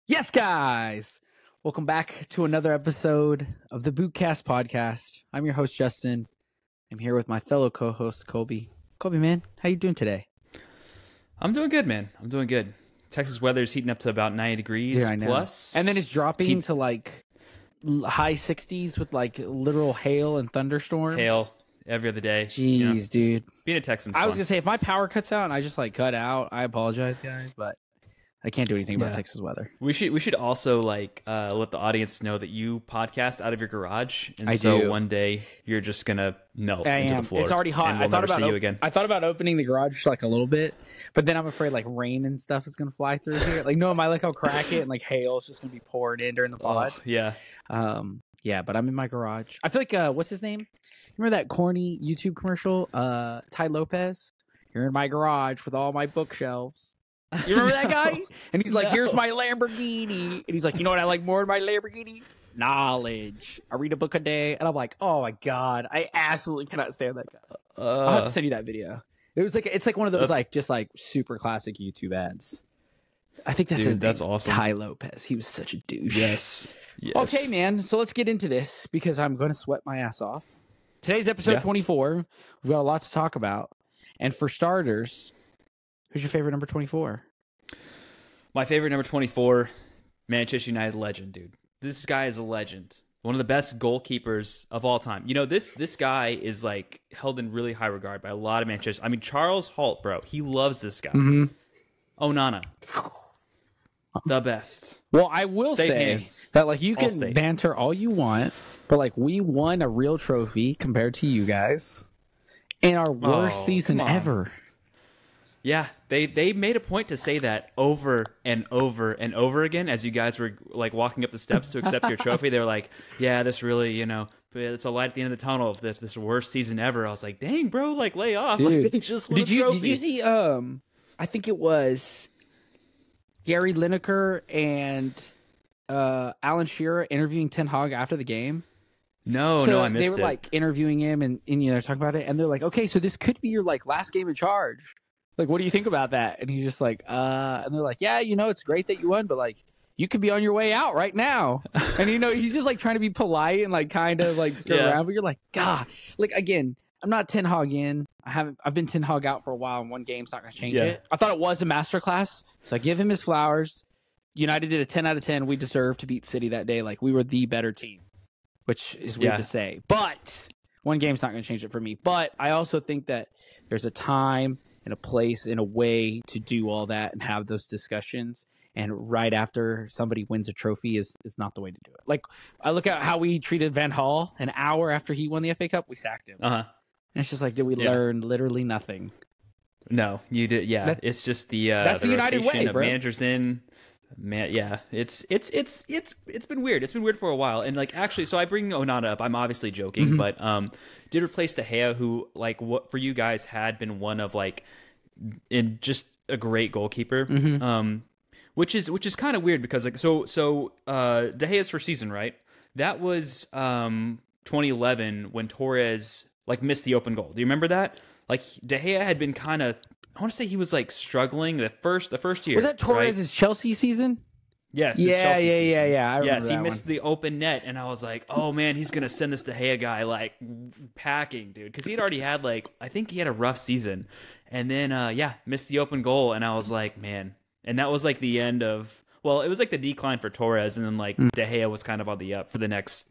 Yes, guys! Welcome back to another episode of the Bootcast podcast. I'm your host, Justin. I'm here with my fellow co-host, Colby. Colby, man, how you doing today? I'm doing good, man. I'm doing good. Texas weather's heating up to about 90 degrees plus. And then it's dropping to like high 60s with like literal hail and thunderstorms. Hail every other day. Jeez, dude. Being a Texan's I was fun. going to say, if my power cuts out and I just like cut out, I apologize, guys, but I can't do anything about Texas weather. We should also let the audience know that you podcast out of your garage, and I so do. one day you're just gonna melt into the floor. It's already hot. And we'll never see you again. I thought about opening the garage like a little bit, but then I'm afraid like rain and stuff is gonna fly through here. Like, no, my I'll crack it and like hail is just gonna be pouring in during the pod. Oh, yeah. Yeah, but I'm in my garage. I feel like what's his name? Remember that corny YouTube commercial? Ty Lopez. You're in my garage with all my bookshelves. You remember that guy? And he's like, here's my Lamborghini. And he's like, you know what I like more than my Lamborghini? Knowledge. I read a book a day. And I'm like, oh my God, I absolutely cannot stand that guy. I'll have to send you that video. It's like one of those just super classic YouTube ads. I think that's his name. That's awesome. Ty Lopez. He was such a douche. Yes. Okay, man. So let's get into this because I'm going to sweat my ass off. Today's episode 24. We've got a lot to talk about. And for starters, who's your favorite number 24? My favorite number 24, Manchester United legend, dude. This guy is a legend. One of the best goalkeepers of all time. You know, this guy is like held in really high regard by a lot of Manchester. I mean, Charles Holt, bro. He loves this guy. Mm-hmm. Onana. The best. Well, I will say that like you can banter all you want, but like we won a real trophy compared to you guys in our worst season ever. Yeah, they made a point to say that over and over and over again as you guys were like walking up the steps to accept your trophy. They were like, "Yeah, this really, it's a light at the end of the tunnel of this worst season ever." I was like, "Dang, bro, like lay off." Dude, like, they just won a trophy. Did you see? I think it was Gary Lineker and Alan Shearer interviewing Ten Hag after the game. No, I missed it. They were like interviewing him and they're talking about it, and they're like, "Okay, so this could be your like last game in charge. Like, what do you think about that?" And he's just like, and they're like, "Yeah, it's great that you won, but like, you could be on your way out right now." And he's just like trying to be polite and like kind of like skirt around, but you're like, God, like again, I'm not Ten Hag in. I've been Ten Hag out for a while, and one game's not going to change it. I thought it was a masterclass, so I give him his flowers. United did a 10 out of 10. We deserved to beat City that day. Like, we were the better team, which is weird to say, but one game's not going to change it for me. But I also think that there's a time and a place and a way to do all that and have those discussions. And right after somebody wins a trophy is not the way to do it. Like, I look at how we treated Van Gaal an hour after he won the FA Cup, we sacked him. And it's just like, did we learn literally nothing? No, you did. Yeah, it's just that's the United way, bro. Managers in. Man, yeah, it's been weird. It's been weird for a while, and like actually, so I bring Onana up. I'm obviously joking, but did replace De Gea, who like what for you guys had been one of like in just a great goalkeeper, which is kind of weird because like so De Gea's first season, right? That was 2011 when Torres like missed the open goal. Do you remember that? Like De Gea had been kind of. I want to say he was like struggling the first year. Was that Torres' Chelsea season? Yes. Yeah. I remember yes, he that missed the open net, and I was like, oh man, he's gonna send this De Gea guy like packing, dude, because he'd already had like I think he had a rough season, and then missed the open goal, and I was like, man, and that was like the end of it was like the decline for Torres, and then like De Gea was kind of on the up for the next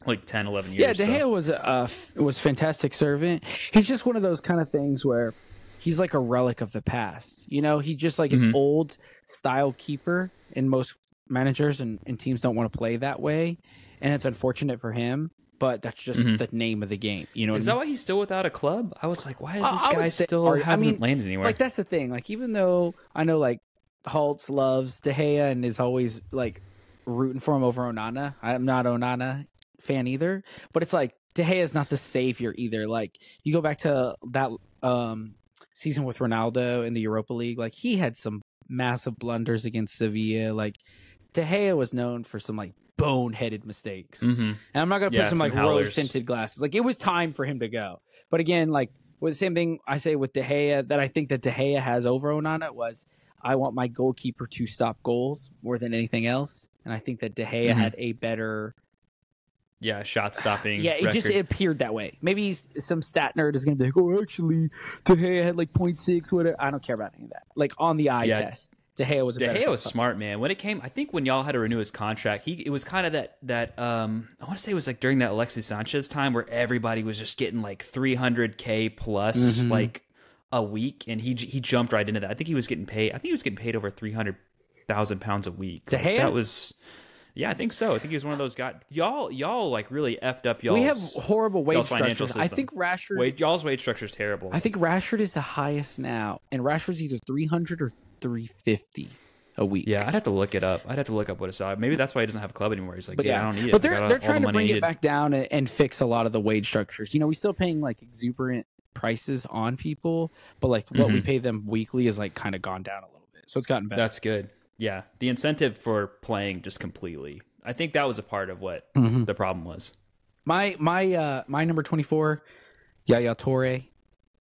like 10, 11 years. Yeah, De Gea was fantastic servant. He's just one of those kind of things where he's like a relic of the past. He's just like an old style keeper, and most managers and teams don't want to play that way. And it's unfortunate for him, but that's just the name of the game. Is that why he's still without a club? I was like, why is this guy still hasn't landed anywhere? Like, that's the thing. Like, even though I know like Holtz loves De Gea and is always like rooting for him over Onana. I'm not Onana fan either, but it's like De Gea is not the savior either. Like, you go back to that season with Ronaldo in the Europa League, like he had some massive blunders against Sevilla. Like, De Gea was known for some like boneheaded mistakes. And I'm not gonna put some like rose tinted glasses. Like, it was time for him to go. But again, like with the same thing I say with De Gea that I think that De Gea has over Onana was I want my goalkeeper to stop goals more than anything else. And I think that De Gea had a better shot stopping. Yeah, it appeared that way. Maybe some stat nerd is going to be like, oh, actually, De Gea had like 0.6, whatever. I don't care about any of that. Like on the eye test, De Gea was smart, man. When it came, I think when y'all had to renew his contract, it was kind of that I want to say it was like during that Alexis Sanchez time where everybody was just getting like 300K plus like a week, and he jumped right into that. I think he was getting paid. I think he was getting paid over £300,000 a week. De Gea? That was. Yeah, I think so. I think he was one of those guys. Y'all like really effed up y'all's. We have horrible wage structures. I think y'all's wage structure is terrible. I think Rashford is the highest now, and Rashford's either 300 or 350 a week. Yeah, I'd have to look it up. I'd have to look up what it's at. Maybe that's why he doesn't have a club anymore. He's like, I don't need it. But they're trying to bring it back down and fix a lot of the wage structures. You know, we're still paying like exuberant prices on people, but like what we pay them weekly is like kind of gone down a little bit. So it's gotten better. That's good. Yeah, the incentive for playing just completely. I think that was a part of what the problem was. My number 24, Yaya Toure,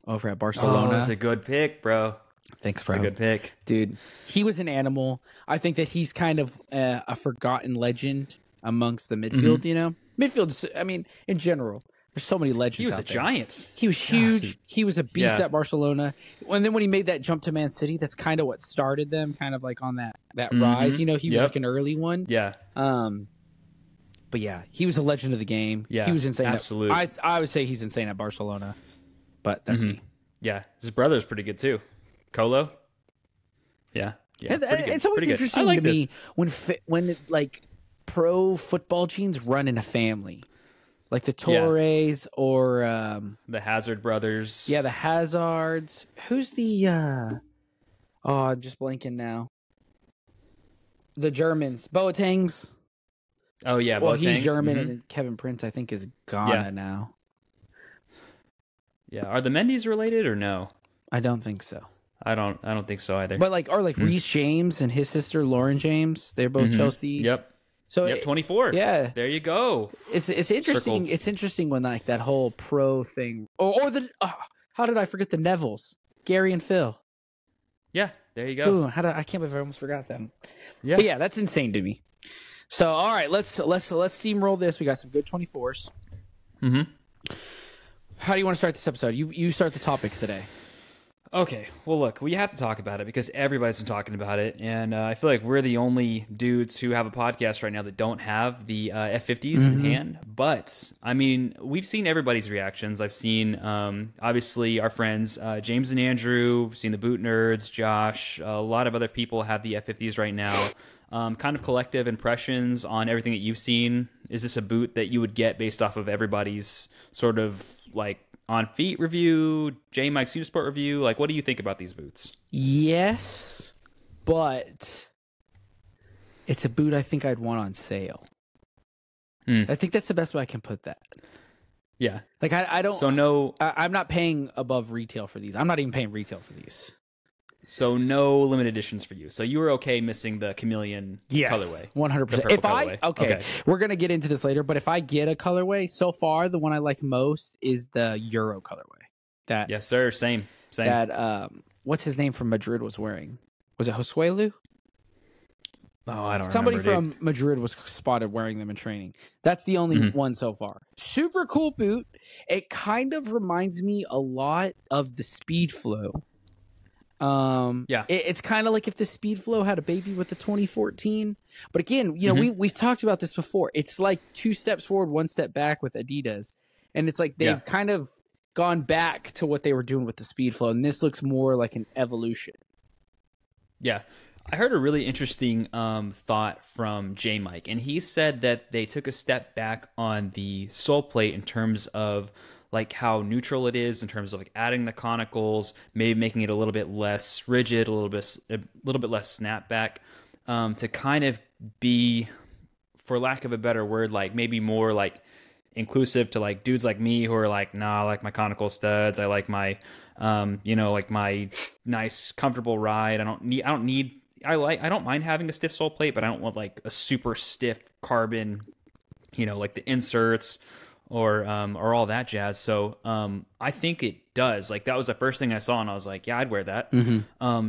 over at Barcelona. Oh, that's a good pick, bro. Thanks, bro. That's a good pick, dude. He was an animal. I think that he's kind of a forgotten legend amongst the midfield. You know, midfield. I mean, in general. There's so many legends. He was out there. Giant. He was huge. He was a beast at Barcelona. And then when he made that jump to Man City, that's kind of what started them, kind of like on that rise. You know, he was like an early one. Yeah. But yeah, he was a legend of the game. Yeah, he was insane. Absolutely. I would say he's insane at Barcelona, but that's me. Yeah, his brother's pretty good too. Colo. Yeah. It's always interesting to me when like pro football genes run in a family. Like the Torres or the Hazard brothers. Yeah, the Hazards. Who's the I'm just blanking now. The Germans. Boatengs. Oh yeah, well, he's German and then Kevin Prince I think is Ghana now. Yeah, are the Mendy's related or no? I don't think so. I don't think so either. But like Reece James and his sister Lauren James, they're both Chelsea. Yep. So 24. Yeah, there you go. It's interesting. It's interesting when like that whole pro thing, or the how did I forget the Nevilles, Gary and Phil? Yeah, there you go. Ooh, I can't believe I almost forgot them. Yeah, but yeah, that's insane to me. So all right, let's steamroll this. We got some good 24s. How do you want to start this episode? You start the topics today. Okay, well, look, we have to talk about it because everybody's been talking about it, and I feel like we're the only dudes who have a podcast right now that don't have the F50s in hand. But, I mean, we've seen everybody's reactions. I've seen, obviously, our friends James and Andrew, we've seen the Boot Nerds, Josh, a lot of other people have the F50s right now. Kind of collective impressions on everything that you've seen. Is this a boot that you would get based off of everybody's sort of, like, on feet review, J Mike's Unisport review? Like, what do you think about these boots? Yes, but it's a boot I think I'd want on sale. I think that's the best way I can put that. Yeah. Like, I don't... So no... I'm not paying above retail for these. I'm not even paying retail for these. So no limited editions for you. So you were okay missing the Chameleon colorway. 100%. If I okay, we're gonna get into this later, but if I get a colorway, so far the one I like most is the Euro colorway. That yes, sir. Same. That what's his name from Madrid was wearing? Was it Josuelu? Oh, I don't Somebody remember, from Madrid was spotted wearing them in training. That's the only one so far. Super cool boot. It kind of reminds me a lot of the Speed Flow. It's kind of like if the Speed Flow had a baby with the 2014. But again, you know, we've talked about this before. It's like 2 steps forward, 1 step back with Adidas. And it's like they've kind of gone back to what they were doing with the Speed Flow. And this looks more like an evolution. Yeah. I heard a really interesting thought from J Mike. And he said that they took a step back on the sole plate in terms of like how neutral it is in terms of like adding the conicals, maybe making it a little bit less rigid, a little bit less snapback, to kind of be, for lack of a better word, like maybe more like inclusive to like dudes like me who are like, nah, I like my conical studs. I like my, like my nice, comfortable ride. I don't mind having a stiff sole plate, but I don't want like a super stiff carbon, like the inserts or all that jazz. So I think it does. Like that was the first thing I saw, and I was like, yeah, I'd wear that.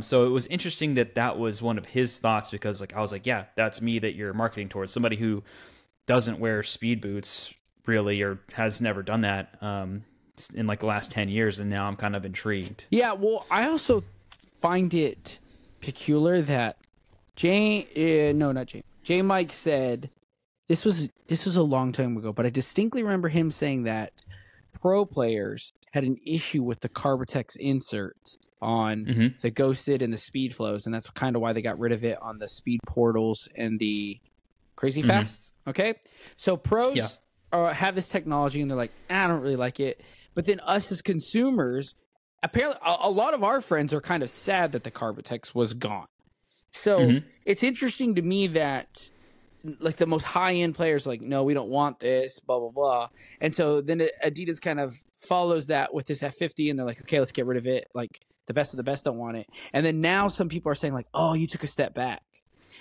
So it was interesting that was one of his thoughts, because like I was like, yeah, that's me that you're marketing towards, somebody who doesn't wear speed boots really, or has never done that in like the last 10 years, and now I'm kind of intrigued. Yeah, well, I also find it peculiar that J Mike said this was a long time ago, but I distinctly remember him saying that pro players had an issue with the Carbotex insert on the Ghosted and the Speed Flows, and that's kind of why they got rid of it on the Speed Portals and the Crazy Fasts. Okay, so pros have this technology, and they're like, I don't really like it. But then us as consumers, apparently a lot of our friends are kind of sad that the Carbotex was gone. So it's interesting to me that like the most high-end players are like, no, we don't want this, blah, blah, blah. And so then Adidas kind of follows that with this F50, and they're like, okay, let's get rid of it. Like the best of the best don't want it. And then now some people are saying like, oh, you took a step back.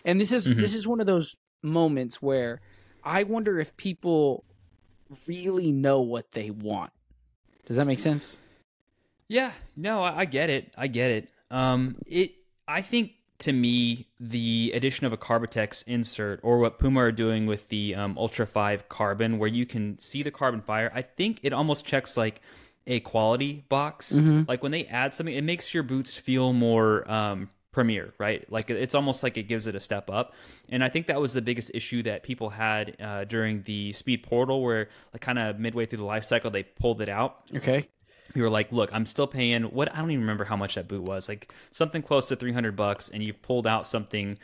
And this is one of those moments where I wonder if people really know what they want. Does that make sense? Yeah, no, I get it. I think to me, the addition of a Carbotex insert, or what Puma are doing with the Ultra 5 Carbon, where you can see the carbon fiber, I think it almost checks like a quality box. Like when they add something, it makes your boots feel more premier, right? Like it's almost like it gives it a step up. And I think that was the biggest issue that people had during the Speed Portal, where like kind of midway through the life cycle, they pulled it out. Okay. You were like, look, I'm still paying I don't even remember how much that boot was, like something close to $300, and you've pulled out something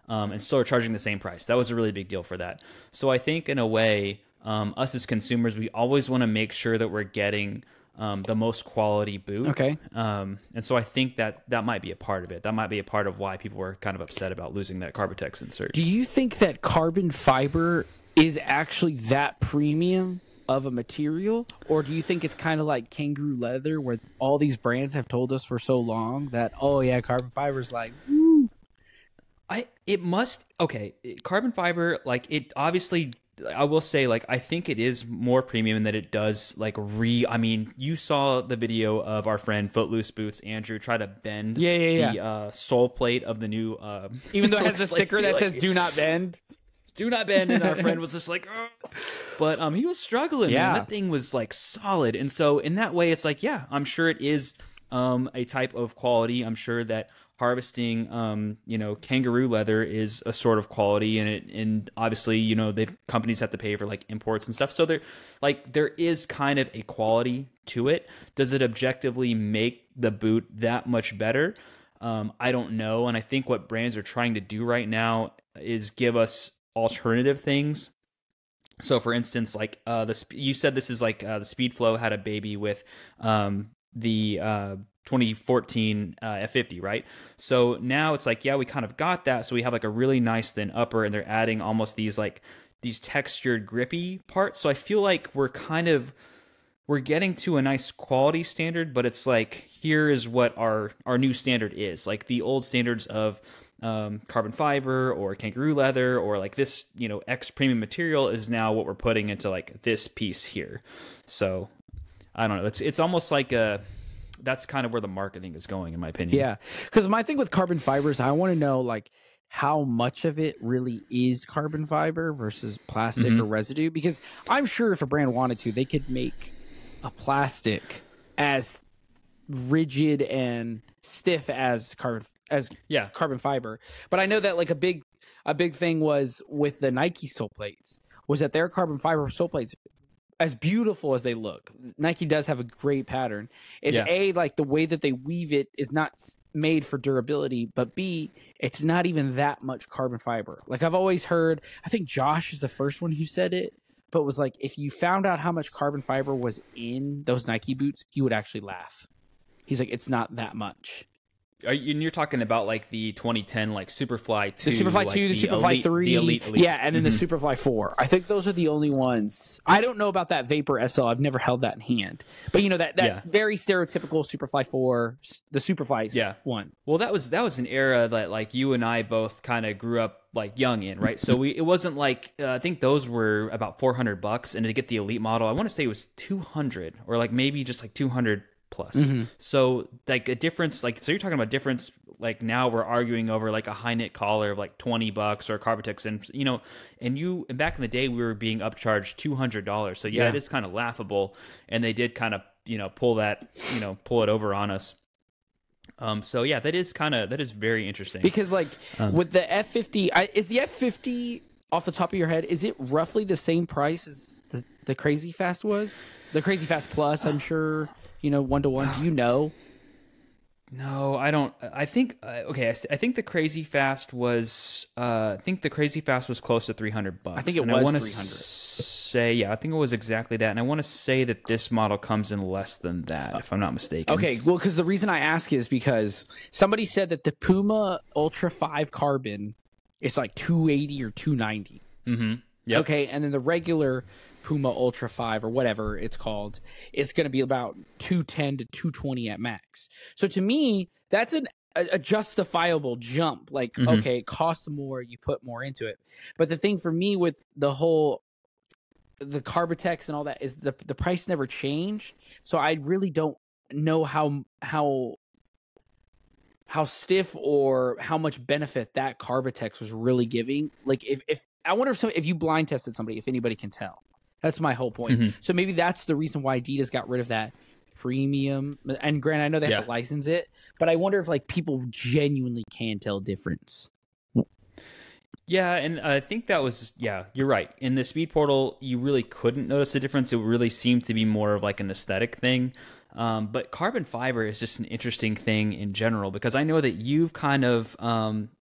and still are charging the same price. That was a really big deal for that. So I think in a way, us as consumers, we always want to make sure that we're getting the most quality boot. Okay. And so I think that might be a part of it. That might be a part of why people were kind of upset about losing that Carbotex insert. Do you think that carbon fiber is actually that premium of a material, or do you think it's kind of like kangaroo leather, where all these brands have told us for so long that, oh yeah, carbon fiber is like, woo? Carbon fiber, like it obviously, I will say, like I think it is more premium in that it does like I mean, you saw the video of our friend Footloose Boots Andrew try to bend the sole plate of the new even though it has a sticker that says "Do not bend." Do not bend, and our friend was just like, ugh. But he was struggling. Man. That thing was like solid, and so in that way, it's like, yeah, I'm sure it is a type of quality. I'm sure that harvesting, kangaroo leather is a sort of quality, and obviously, the companies have to pay for like imports and stuff. So there is kind of a quality to it. Does it objectively make the boot that much better? I don't know, and I think what brands are trying to do right now is give us alternative things. So for instance, like you said, this is like the Speed Flow had a baby with the 2014 F50, right? So now it's like, yeah, we kind of got that. So we have like a really nice thin upper, and they're adding almost these textured grippy parts. So I feel like we're getting to a nice quality standard, but it's like, here is what our new standard is. Like the old standards of carbon fiber or kangaroo leather or like this, X premium material is now what we're putting into like this piece here. So I don't know. It's almost like that's kind of where the marketing is going, in my opinion. Yeah, because my thing with carbon fibers, I want to know like how much of it really is carbon fiber versus plastic or residue. Because I'm sure if a brand wanted to, they could make a plastic as rigid and stiff as carbon fiber. But I know that like a big thing was with the Nike sole plates was that their carbon fiber sole plates, as beautiful as they look, Nike does have a great pattern. Is A, like the way that they weave it is not made for durability, but B, it's not even that much carbon fiber. Like I've always heard, I think Josh is the first one who said it, but was like, if you found out how much carbon fiber was in those Nike boots, you would actually laugh. He's like, it's not that much. You're talking about like the 2010 like Superfly 2, the Superfly 2, the Superfly 3, the Elite. Yeah, and then the Superfly 4. I think those are the only ones. I don't know about that Vapor SL. I've never held that in hand. But that very stereotypical Superfly 4, the Superfly one. Well, that was an era that like you and I both kind of grew up like young in, right? So it wasn't like I think those were about $400, and to get the Elite model, I want to say it was 200 or like maybe just like 200 plus. So like a difference, like, so you're talking about difference, like now we're arguing over like a high knit collar of like $20 or Carbitex, and back in the day we were being upcharged $200. So it is kind of laughable, and they did kind of pull it over on us. So yeah, that is very interesting, because like with the F50, is the F50 off the top of your head, is it roughly the same price as the Crazy Fast was? The Crazy Fast Plus, I'm sure. 1-to-1. Do you know? No, I don't. I think I think the Crazy Fast was. I think the Crazy Fast was close to $300. I think it was 300. I think it was exactly that, and I want to say that this model comes in less than that, if I'm not mistaken. Okay, well, because the reason I ask is because somebody said that the Puma Ultra 5 Carbon is like $280 or $290. Mm-hmm. Yep. Okay, and then the regular Puma Ultra 5 or whatever it's called, it's going to be about $210 to $220 at max. So to me, that's a justifiable jump. Like, okay, it costs more, you put more into it. But the thing for me with the Carbitex and all that is the price never changed. So I really don't know how stiff or how much benefit that Carbitex was really giving. Like, if I wonder if you blind tested somebody, if anybody can tell. That's my whole point. So maybe that's the reason why Adidas got rid of that premium. And granted, I know they have to license it, but I wonder if like people genuinely can tell difference. Yeah, and I think that was, you're right. In the Speed Portal, you really couldn't notice the difference. It really seemed to be more of like an aesthetic thing. But carbon fiber is just an interesting thing in general, because I know that you've kind of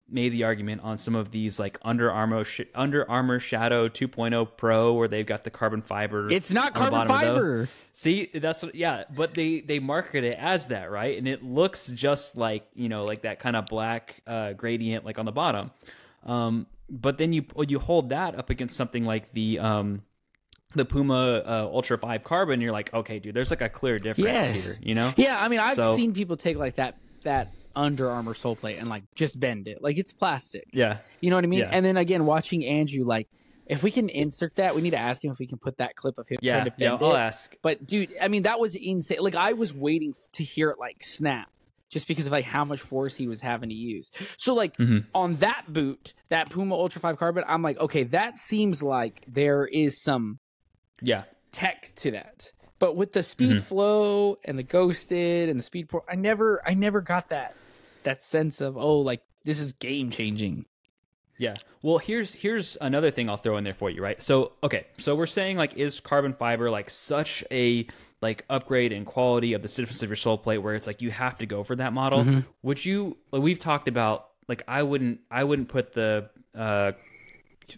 made the argument on some of these like Under Armour Shadow 2.0 Pro, where they've got the carbon fiber. It's not carbon fiber. See, that's what, but they market it as that, right? And it looks just like, like that kind of black gradient like on the bottom. But then you hold that up against something like the Puma Ultra 5 Carbon, you're like, okay, dude, there's like a clear difference here, Yeah, I mean, I've seen people take like that Under Armour sole plate and like just bend it. Like, it's plastic. Yeah. You know what I mean? Yeah. And then again, watching Andrew, like, if we can insert that, we need to ask him if we can put that clip of him trying to bend it. I'll ask. But dude, I mean, that was insane. Like, I was waiting to hear it like snap, just because of like how much force he was having to use. So like on that boot, that Puma Ultra 5 Carbon, I'm like, okay, that seems like there is some tech to that. But with the Speed Flow and the Ghosted and the Speed Port, I never got that sense of, oh, like, this is game changing. Yeah. Well, here's another thing I'll throw in there for you, right? So, okay. So we're saying, like, is carbon fiber like such a like upgrade in quality of the stiffness of your sole plate where it's like you have to go for that model? Would you, like, we've talked about, like, I wouldn't put the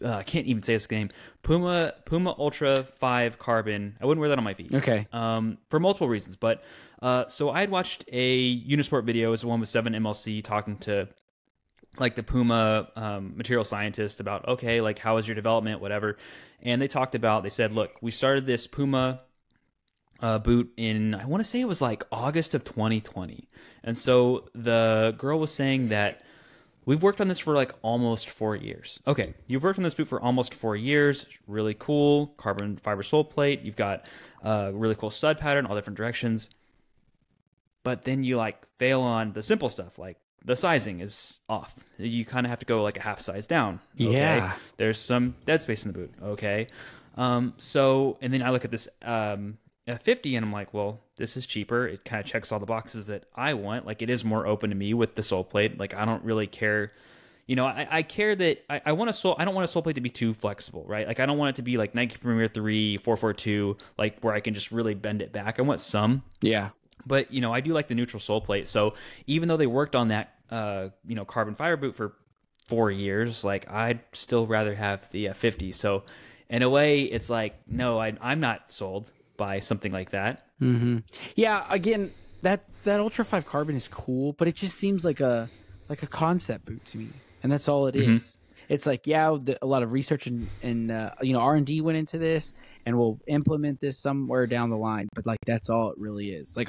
I can't even say this game. Puma Ultra 5 Carbon. I wouldn't wear that on my feet. Okay. For multiple reasons, but so I had watched a Unisport video. It was the one with 7MLC talking to like the Puma material scientist about, okay, like, how was your development, whatever. And they said, look, we started this Puma boot in, I want to say it was like August of 2020. And so the girl was saying that we've worked on this for like almost 4 years. Okay, you've worked on this boot for almost 4 years. Really cool. Carbon fiber sole plate. You've got a really cool stud pattern, all different directions. But then you like fail on the simple stuff, like the sizing is off. You kind of have to go like a half size down. Okay? Yeah. There's some dead space in the boot. Okay. So, and then I look at this F50 and I'm like, well, this is cheaper. It kind of checks all the boxes that I want. Like, it is more open to me with the sole plate. Like, I don't really care. I care that I want I don't want a sole plate to be too flexible, right? Like, I don't want it to be like Nike Premier 3, 442, like where I can just really bend it back. I want some. Yeah. But, I do like the neutral sole plate. So even though they worked on that, carbon fiber boot for 4 years, like, I'd still rather have the F50. So in a way, it's like, no, I'm not sold by something like that. Yeah, again, that Ultra 5 Carbon is cool, but it just seems like a concept boot to me, and that's all it is. It's like, yeah, a lot of research and R&D went into this, and we'll implement this somewhere down the line. But like, that's all it really is. Like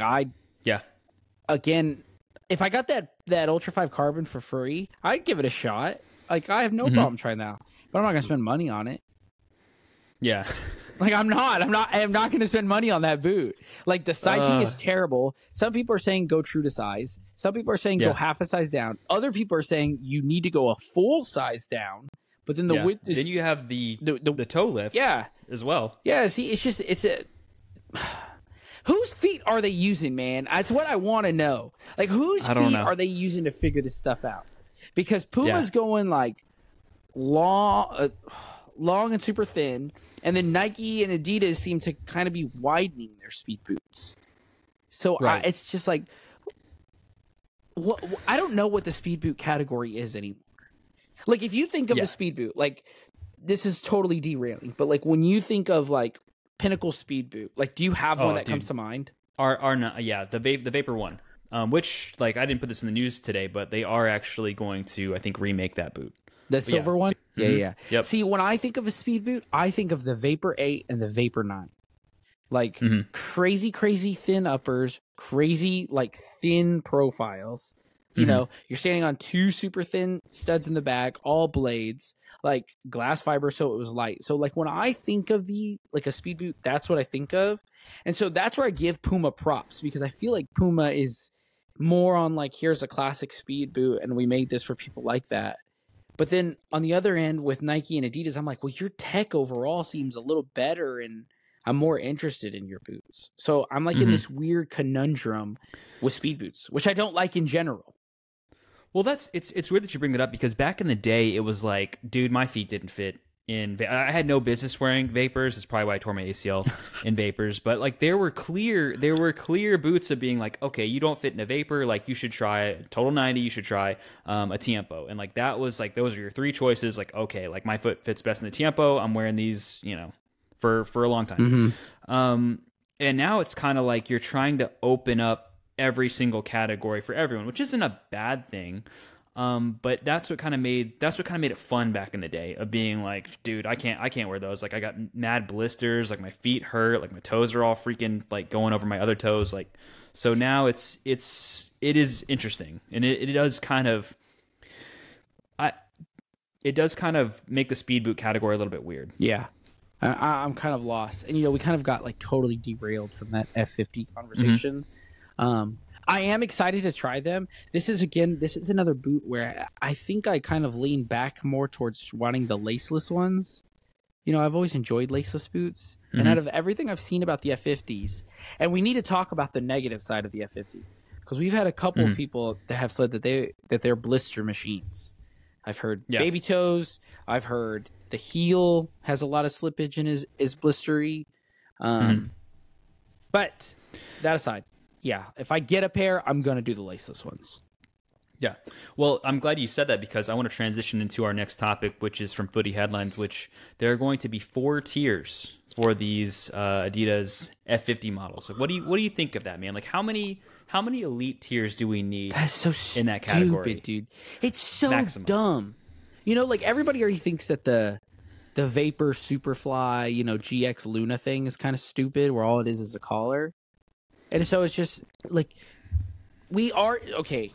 again, if I got that Ultra 5 Carbon for free, I'd give it a shot. Like, I have no problem trying that, but I'm not gonna spend money on it. Yeah. Like, I am not going to spend money on that boot. Like, the sizing is terrible. Some people are saying go true to size. Some people are saying go half a size down. Other people are saying you need to go a full size down. But then the width is... Then you have the toe lift as well. Yeah, see, it's a... Whose feet are they using, man? That's what I want to know. Like, whose feet are they using to figure this stuff out? Because Puma's going, like, long and super thin... And then Nike and Adidas seem to kind of be widening their speed boots. So it's just like, I don't know what the speed boot category is anymore. Like, if you think of a speed boot, like, this is totally derailing, but like, when you think of like pinnacle speed boot, like, do you have one that comes to mind? The Vapor one, which, like, I didn't put this in the news today, but they are actually going to, I think, remake that boot. The silver one? Yeah. Yep. See, when I think of a speed boot, I think of the Vapor 8 and the Vapor 9. Like, crazy thin uppers, crazy, like, thin profiles. You know, you're standing on two super thin studs in the back, all blades, like, glass fiber, so it was light. So, like, when I think of a speed boot, that's what I think of. And so that's where I give Puma props, because I feel like Puma is more on, like, here's a classic speed boot, and we made this for people like that. But then on the other end with Nike and Adidas, I'm like, well, your tech overall seems a little better, and I'm more interested in your boots. So I'm like in this weird conundrum with speed boots, which I don't like in general. Well, it's weird that you bring that up, because back in the day, it was like, dude, my feet didn't fit in. I had no business wearing Vapors. That's probably why I tore my ACL in Vapors. But like, there were clear boots of being like, okay, you don't fit in a Vapor. Like, you should try a Total 90. You should try a Tiempo. And like, that was like, those are your three choices. Like, okay, like, my foot fits best in the Tiempo. I'm wearing these, for a long time. And now it's kind of like you're trying to open up every single category for everyone, which isn't a bad thing. But that's what kind of made it fun back in the day, of being like, dude, I can't wear those. Like, I got mad blisters, like my feet hurt, like my toes are all freaking like going over my other toes. Like, so now it is interesting, and it does kind of make the speed boot category a little bit weird. Yeah. I'm kind of lost. And, we kind of got like totally derailed from that F50 conversation. I am excited to try them. This is another boot where I think I kind of lean back more towards wanting the laceless ones. I've always enjoyed laceless boots. And out of everything I've seen about the F50s, and we need to talk about the negative side of the F50, because we've had a couple of people that have said that they're blister machines. I've heard baby toes. I've heard the heel has a lot of slippage and is blistery. But that aside, yeah, if I get a pair, I'm going to do the laceless ones. Yeah. Well, I'm glad you said that, because I want to transition into our next topic, which is from Footy Headlines, which there are going to be 4 tiers for these Adidas F50 models. Like, what do you think of that, man? Like, how many elite tiers do we need? That's so in that category, stupid, dude. It's so Maximum. Dumb. Like, everybody already thinks that the Vapor Superfly, GX Luna thing is kind of stupid, where all it is a collar. And so it's just like, we are okay.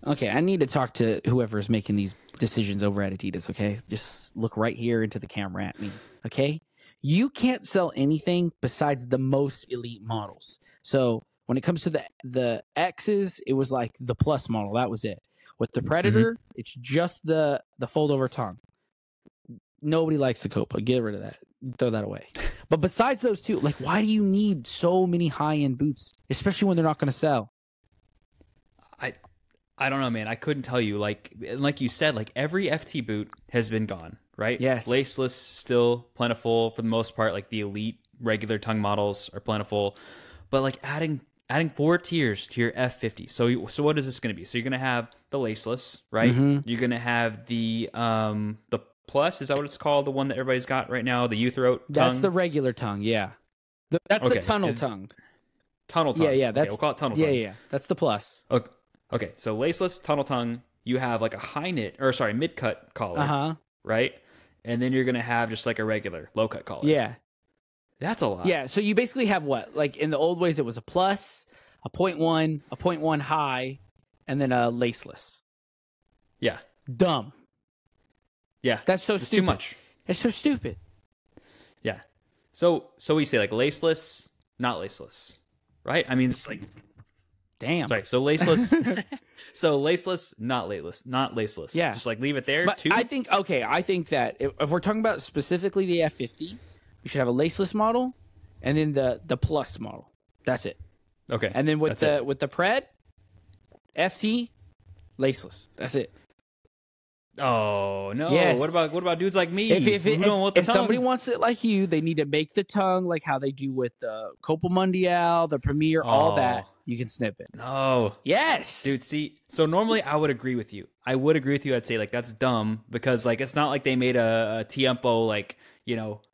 I need to talk to whoever's making these decisions over at Adidas. Okay, just look right here into the camera at me. Okay, you can't sell anything besides the most elite models. So when it comes to the X's, it was like the Plus model. That was it. With the Predator, it's just the fold over tongue. Nobody likes the Copa. Get rid of that. Throw that away. But besides those two, like, why do you need so many high-end boots, especially when they're not going to sell? I don't know, man. I couldn't tell you. Like you said, like, every FT boot has been gone, right? Yes. Laceless still plentiful for the most part. Like, the elite regular tongue models are plentiful, but like adding 4 tiers to your F50. So what is this going to be? So you're going to have the laceless, right? You're going to have the Plus, is that what it's called? The one that everybody's got right now, the U-throat tongue? That's the regular tongue, yeah. That's the tunnel tongue. Tunnel tongue. Yeah, okay, we'll call it tunnel tongue. Yeah, that's the plus. Okay, so laceless tunnel tongue. You have like a mid cut collar, right? And then you're gonna have just like a regular low cut collar. Yeah, that's a lot. Yeah, so you basically have what? Like in the old ways, it was a plus, a 0.1, a 0.1 high, and then a laceless. Yeah. Dumb. Yeah. That's so stupid. Too much. It's so stupid. Yeah. So we say like laceless, not laceless, right? I mean, it's like, damn. Sorry. So laceless, not laceless. Yeah. Just like leave it there. But I think that if we're talking about specifically the F50, you should have a laceless model, and then the plus model. That's it. Okay. And then with the Pred, FC, laceless. That's it. Oh no! Yes. What about dudes like me who don't want the if tongue? Somebody wants it like you, they need to make the tongue like how they do with the Copa Mundial, the Premier, all that. You can snip it. No. Yes, dude. See, so normally I would agree with you. I'd say like that's dumb because like it's not like they made a Tiempo like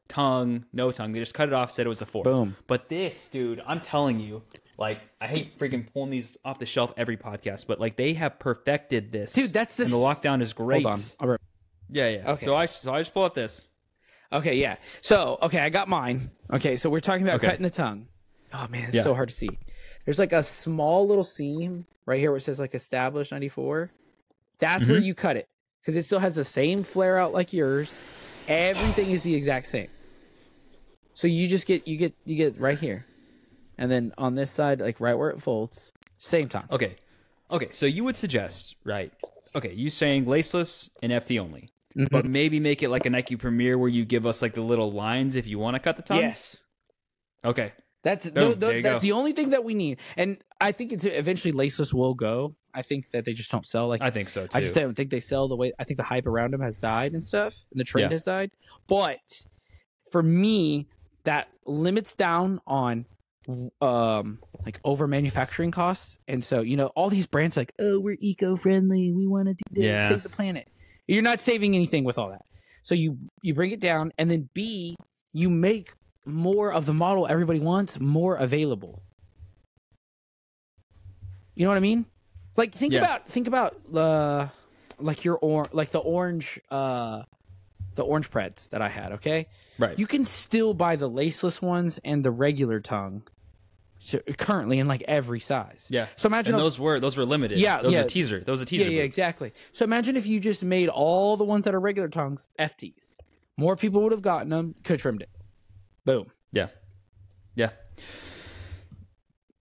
tongue, no tongue. They just cut it off, said it was a 4. Boom. But this, dude, I'm telling you, like, I hate freaking pulling these off the shelf every podcast, but like they have perfected this. Dude, that's this. And the lockdown is great. Hold on. Yeah. Okay. So I just pull up this. Okay, yeah. So, I got mine. Okay, so we're talking about cutting the tongue. Oh man, it's so hard to see. There's like a small little seam right here where it says like established 94. That's where you cut it because it still has the same flare out like yours. Everything is the exact same. So you just get right here, and then on this side, like right where it folds, same time. Okay. So you would suggest, right? Okay, you saying laceless and FT only, but maybe make it like a Nike Premier where you give us like the little lines if you want to cut the tongue. Yes. Okay. That's the only thing that we need, and I think it's eventually laceless will go. I think that they just don't sell like I think so too. I just don't think they sell the way. I think the hype around them has died and stuff, and the trend has died. But for me, that limits down on like over manufacturing costs, and so all these brands are like, oh, we're eco-friendly, we want to do this, save the planet. You're not saving anything with all that. So you bring it down, and then B, you make more of the model everybody wants more available. You know what I mean? Like think about like the orange Preds that I had, okay? Right. You can still buy the laceless ones and the regular tongue currently in like every size. Yeah. So imagine those were limited. Yeah. Those were teaser. Those are teaser. Yeah, exactly. So imagine if you just made all the ones that are regular tongues FTs. More people would have gotten them, could have trimmed it. Boom. Yeah.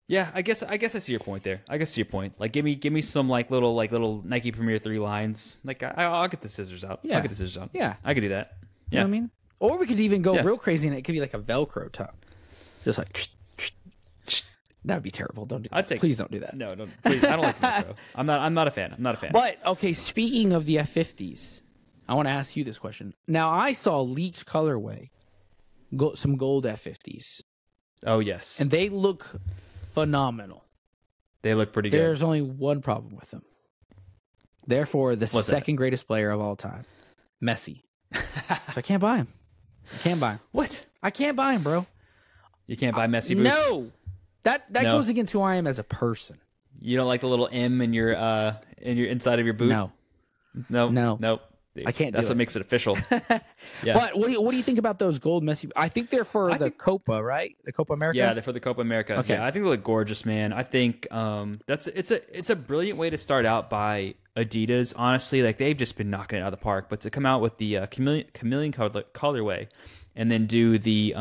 Yeah, I guess I see your point there. Like, give me some like little Nike Premier 3 lines. Like, I'll get the scissors out. Yeah. I'll get the scissors out. Yeah, I could do that. You know what I mean? Or we could even go real crazy, and it could be like a Velcro tongue, just like. That would be terrible. Don't do that. Please don't do that. No, don't. Please, I don't like Velcro. I'm not a fan. But okay, speaking of the F50s, I want to ask you this question. Now, I saw leaked colorway, some gold F50s. Oh yes, and they look phenomenal. They look pretty good. There's only one problem with them. Therefore, the second greatest player of all time, Messi. So I can't buy him. What? I can't buy him, bro. You can't buy Messi boots? No. That goes against who I am as a person. You don't like the little M in your inside of your boot? No. Nope. I can't. That's what makes it official. Yeah. But what do you think about those gold Messi? I think they're for the Copa, right? The Copa America. Yeah, they're for the Copa America. Okay. Yeah, I think they look gorgeous, man. I think it's a brilliant way to start out by Adidas. Honestly, like they've just been knocking it out of the park. But to come out with the Chameleon colorway, and then do the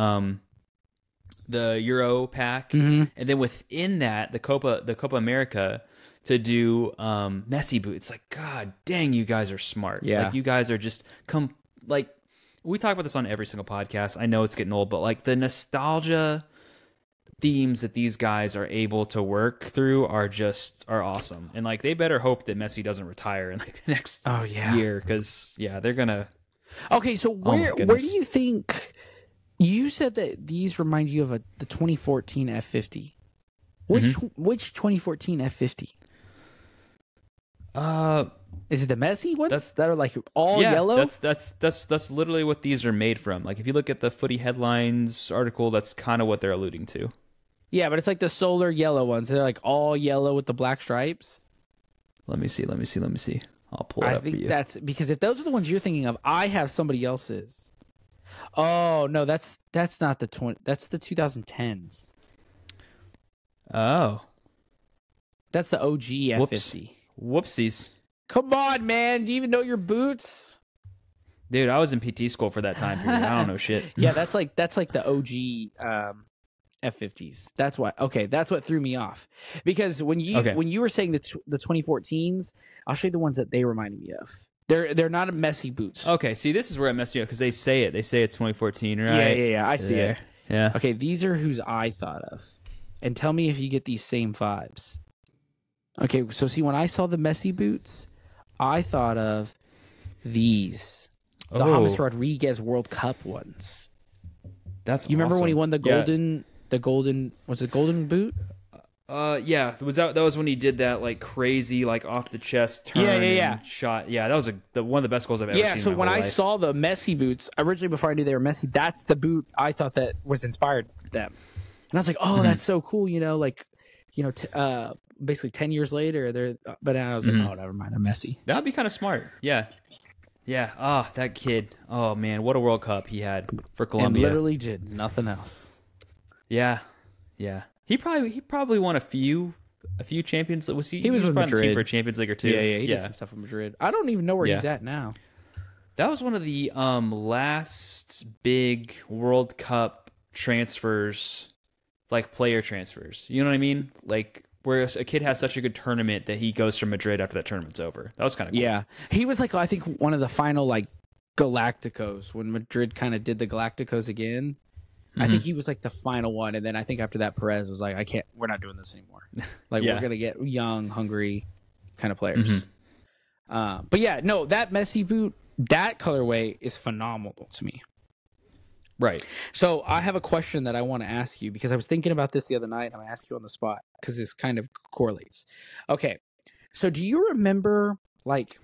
Euro pack, and then within that the Copa America to do Messi boots. Like, god dang, you guys are smart. Yeah. Like, you guys are just like, we talk about this on every single podcast. I know it's getting old, but like the nostalgia themes that these guys are able to work through are awesome. And like, they better hope that Messi doesn't retire in like the next year, because they're gonna. Okay, so where do you think? You said that these remind you of the 2014 F50. Which 2014 F50? Is it the Messi ones that are like all yellow? That's literally what these are made from. Like, if you look at the Footy Headlines article, that's kind of what they're alluding to. Yeah, but it's like the solar yellow ones. They're like all yellow with the black stripes. Let me see. I'll pull it up for you. I think that's because if those are the ones you're thinking of, I have somebody else's. Oh no, that's not the 20. That's the 2010s. Oh, that's the OG F50. Whoopsies. Come on, man. Do you even know your boots? Dude, I was in PT school for that time period. I don't know shit. Yeah, that's like the OG F50s. That's why. Okay, that's what threw me off. Because when you were saying the 2014s, I'll show you the ones that they reminded me of. They're not Messi boots. Okay, see, this is where it messed me up because they say it. They say it's 2014, right? Yeah. I see it. Yeah. Okay, these are whose I thought of, and tell me if you get these same vibes. Okay, so see, when I saw the Messi boots, I thought of these, the James Rodriguez World Cup ones. That's you remember awesome. when he won the golden was it golden boot? Yeah, that was when he did that like crazy like off the chest turn and shot. Yeah, that was one of the best goals I've ever seen. Yeah, so when I saw the Messi boots originally, before I knew they were Messi, that's the boot I thought that was inspired them, and I was like, oh, that's so cool, basically 10 years later, but I was like, oh, never mind, they're Messi. That'd be kind of smart. Yeah. That kid. Oh man, what a World Cup he had for Colombia. And literally did nothing else. Yeah. He probably won a few Champions League. He was with Madrid for a Champions League or two. Yeah. He did some stuff in Madrid. I don't even know where he's at now. That was one of the last big World Cup transfers, like player transfers. You know what I mean? Like where a kid has such a good tournament that he goes from Madrid after that tournament's over. That was kind of cool. Yeah, he was like I think one of the final like Galacticos when Madrid kind of did the Galacticos again. I think he was like the final one, and then I think after that Perez was like, we're not doing this anymore. Like we're gonna get young, hungry kind of players. But yeah, no, that Messi boot, that colorway is phenomenal to me. Right. So I have a question that I want to ask you because I was thinking about this the other night. I'm gonna ask you on the spot because this kind of correlates. Okay, so do you remember like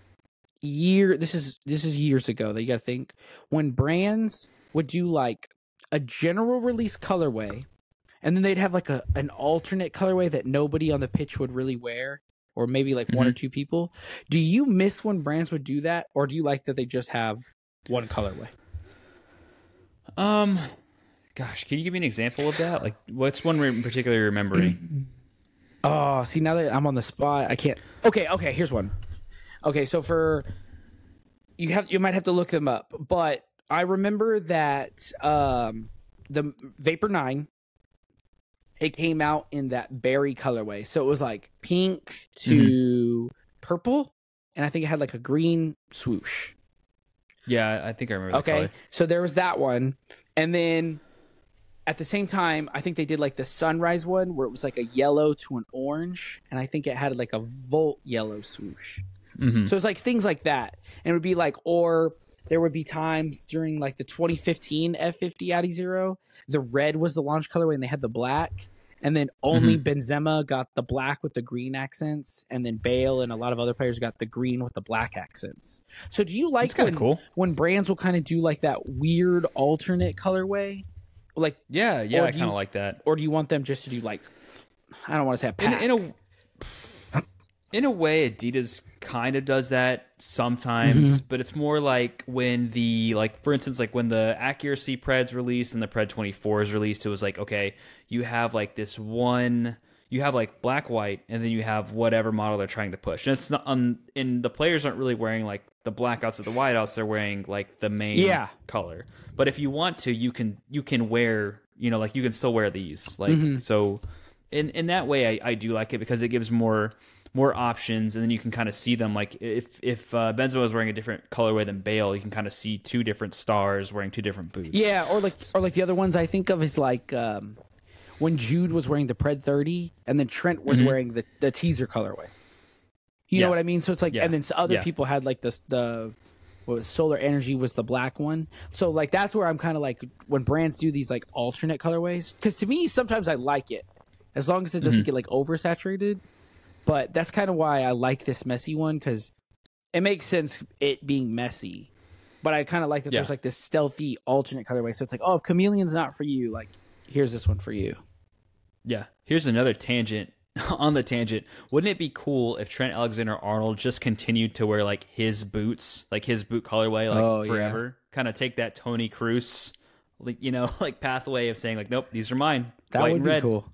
this is years ago that you got to think when brands would do like a general release colorway, and then they'd have like an alternate colorway that nobody on the pitch would really wear, or maybe like one or two people. Do you miss when brands would do that, or do you like that they just have one colorway? Gosh, can you give me an example of that? Like, what's one in particular you're remembering? Oh, see, now that I'm on the spot, I can't. Okay, here's one. Okay, so you might have to look them up, but I remember that the Vapor 9, it came out in that berry colorway. So it was like pink to purple, and I think it had like a green swoosh. Yeah, I think I remember that color. So there was that one. And then at the same time, I think they did like the sunrise one where it was like a yellow to an orange, and I think it had like a Volt yellow swoosh. So it's like things like that. And it would be like, or there would be times during like the 2015 F50 Audi Zero, the red was the launch colorway and they had the black. And then only Benzema got the black with the green accents. And then Bale and a lot of other players got the green with the black accents. So do you like when brands will kind of do like that weird alternate colorway? Like Yeah, I kind of like that. Or do you want them just to do like, I don't want to say a pack. In a way, Adidas kind of does that sometimes, but it's more like when for instance, like when the Accuracy Pred's released and the Pred 24 is released, it was like, okay, you have like this one, you have like black, white, and then you have whatever model they're trying to push. And it's not, and the players aren't really wearing like the blackouts or the whiteouts, they're wearing like the main color. But if you want to, you can wear, like you can still wear these. Like, so in that way, I do like it because it gives more options, and then you can kind of see them. Like if Benzema was wearing a different colorway than Bale, you can kind of see two different stars wearing two different boots. Yeah, or like the other ones I think of is like when Jude was wearing the Pred 30, and then Trent was wearing the teaser colorway. You know what I mean? So it's like, and then other people had like the what was Solar Energy was the black one. So like that's where I'm kind of like when brands do these like alternate colorways, because to me sometimes I like it as long as it doesn't get like oversaturated. But that's kind of why I like this Messi one, because it makes sense it being Messi. But I kind of like that there's like this stealthy alternate colorway. So it's like, oh, if Chameleon's not for you, like here's this one for you. Yeah. Here's another tangent. On the tangent, wouldn't it be cool if Trent Alexander-Arnold just continued to wear like his boots, like his boot colorway, like forever? Yeah. Kind of take that Toni Kroos, like, you know, like pathway of saying like, nope, these are mine. That white would and be red. cool.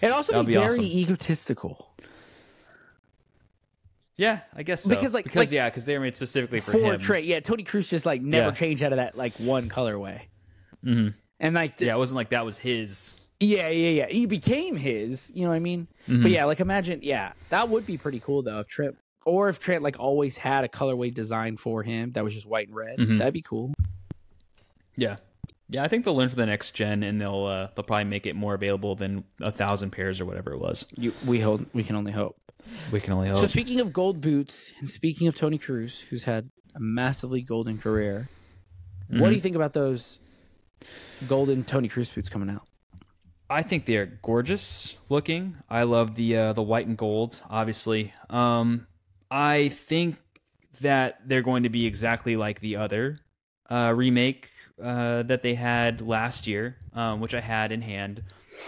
It'd also be very awesome. egotistical. Yeah, I guess so. Because because they were made specifically for him. Trent. Yeah, Toni Kroos just like never changed out of that like one colorway. Mm-hmm. And like it wasn't like that was his. Yeah. He became his, you know what I mean? Mm-hmm. But yeah, like imagine, that would be pretty cool though if Trent like always had a colorway design for him that was just white and red. Mm-hmm. That'd be cool. Yeah. Yeah, I think they'll learn for the next gen, and they'll probably make it more available than 1,000 pairs or whatever it was. We can only hope. We can only hope. So speaking of gold boots, and speaking of Toni Kroos, who's had a massively golden career, what do you think about those golden Toni Kroos boots coming out? I think they're gorgeous looking. I love the white and gold, obviously. I think that they're going to be exactly like the other remake that they had last year, which I had in hand.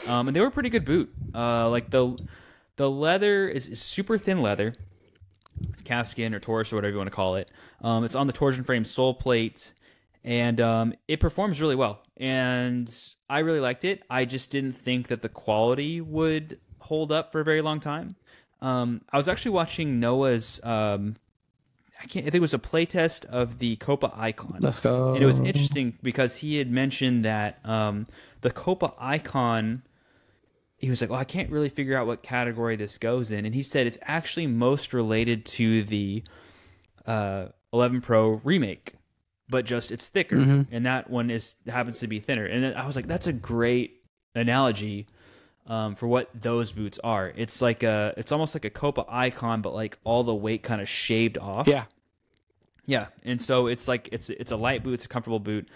And they were a pretty good boot. Like the leather is super thin leather. It's calfskin or torus or whatever you want to call it. It's on the torsion frame sole plate, and it performs really well. And I really liked it. I just didn't think that the quality would hold up for a very long time. I was actually watching Noah's. I think it was a playtest of the Copa Icon. Let's go. And it was interesting because he had mentioned that the Copa Icon. He was like, "Oh, I can't really figure out what category this goes in," and he said it's actually most related to the 11 Pro remake, but just it's thicker, and that one happens to be thinner. And I was like, "That's a great analogy for what those boots are." It's like it's almost like a Copa Icon, but like all the weight kind of shaved off. Yeah, and so it's like it's a light boot, it's a comfortable boot.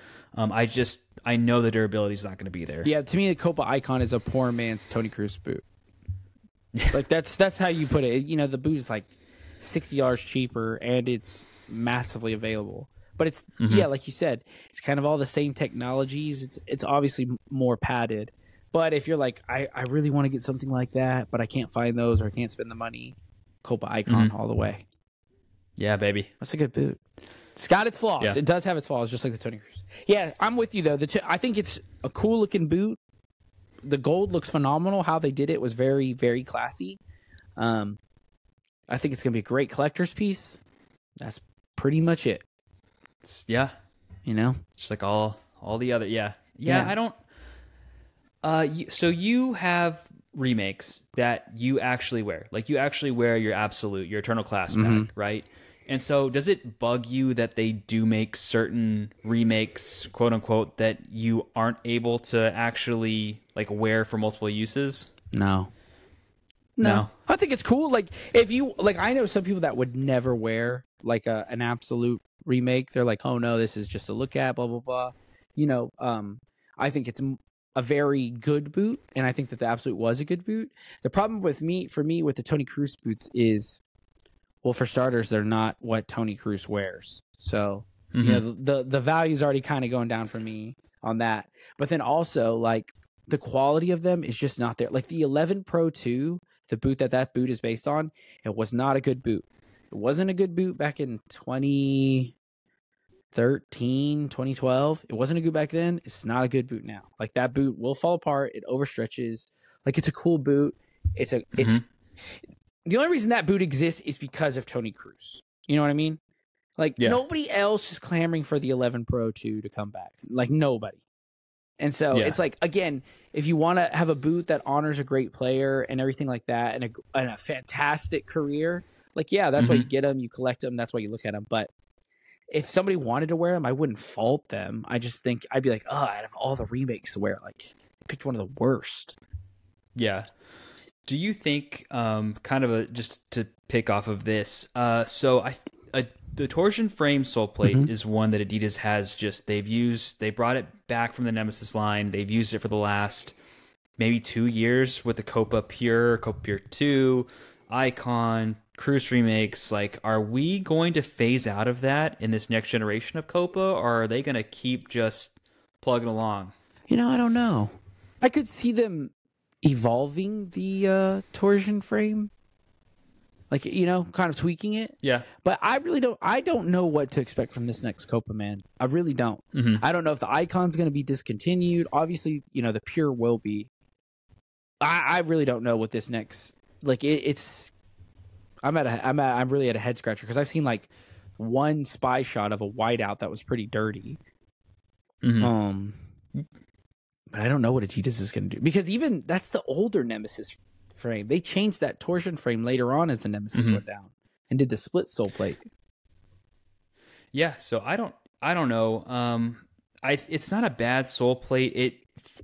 I know the durability is not going to be there. Yeah, to me, the Copa Icon is a poor man's Toni Kroos boot. Like that's how you put it. You know, the boot is like $60 cheaper, and it's massively available. But it's like you said, it's kind of all the same technologies. It's obviously more padded. But if you're like, I really want to get something like that, but I can't find those or I can't spend the money, Copa Icon all the way. Yeah, baby. That's a good boot. It's got its flaws. Yeah. It does have its flaws, just like the Toni Kroos. Yeah, I'm with you, though. I think it's a cool-looking boot. The gold looks phenomenal. How they did it was very, very classy. I think it's going to be a great collector's piece. That's pretty much it. Yeah. You know? Just like all the other. Yeah. I don't... so you have remakes that you actually wear. Like, you actually wear your Absolute, your Eternal Class pack, right? And so does it bug you that they do make certain remakes, quote unquote, that you aren't able to actually like wear for multiple uses? No. I think it's cool. Like if you like, I know some people that would never wear like an Absolute remake. They're like, oh no, this is just a look at, blah, blah, blah. You know, I think it's a very good boot. And I think that the Absolute was a good boot. The problem with for me with the Toni Kroos boots is, well, for starters, they're not what Toni Kroos wears. So, you know, the value's already kind of going down for me on that. But then also, like, the quality of them is just not there. Like, the 11 Pro 2, the boot that boot is based on, it was not a good boot. It wasn't a good boot back in 2013, 2012. It wasn't a good back then. It's not a good boot now. Like, that boot will fall apart. It overstretches. Like, it's a cool boot. It's the only reason that boot exists is because of Toni Kroos. You know what I mean? Like, nobody else is clamoring for the 11 Pro 2 to come back. Like, nobody. And so it's like, again, if you want to have a boot that honors a great player and everything like that and a fantastic career, like, yeah, that's why you get them, you collect them, that's why you look at them. But if somebody wanted to wear them, I wouldn't fault them. I just think I'd be like, oh, out of all the remakes to wear, like, I picked one of the worst. Yeah. Do you think, just to pick off of this, the torsion frame sole plate is one that Adidas has they brought it back from the Nemesis line. They've used it for the last maybe 2 years with the Copa Pure 2, Icon, Kroos remakes. Like, are we going to phase out of that in this next generation of Copa, or are they going to keep just plugging along? You know, I don't know. I could see them evolving the torsion frame, like kind of tweaking it. Yeah, but I don't know what to expect from this next Copa, man. I really don't. I don't know if the icon's going to be discontinued. Obviously, the pure will be. I really don't know what this next it's. I'm really at a head scratcher because I've seen like one spy shot of a whiteout that was pretty dirty. But I don't know what Adidas is going to do, because even that's the older Nemesis frame. They changed that torsion frame later on as the Nemesis went down and did the split sole plate. Yeah, so I don't know. It's not a bad sole plate. It,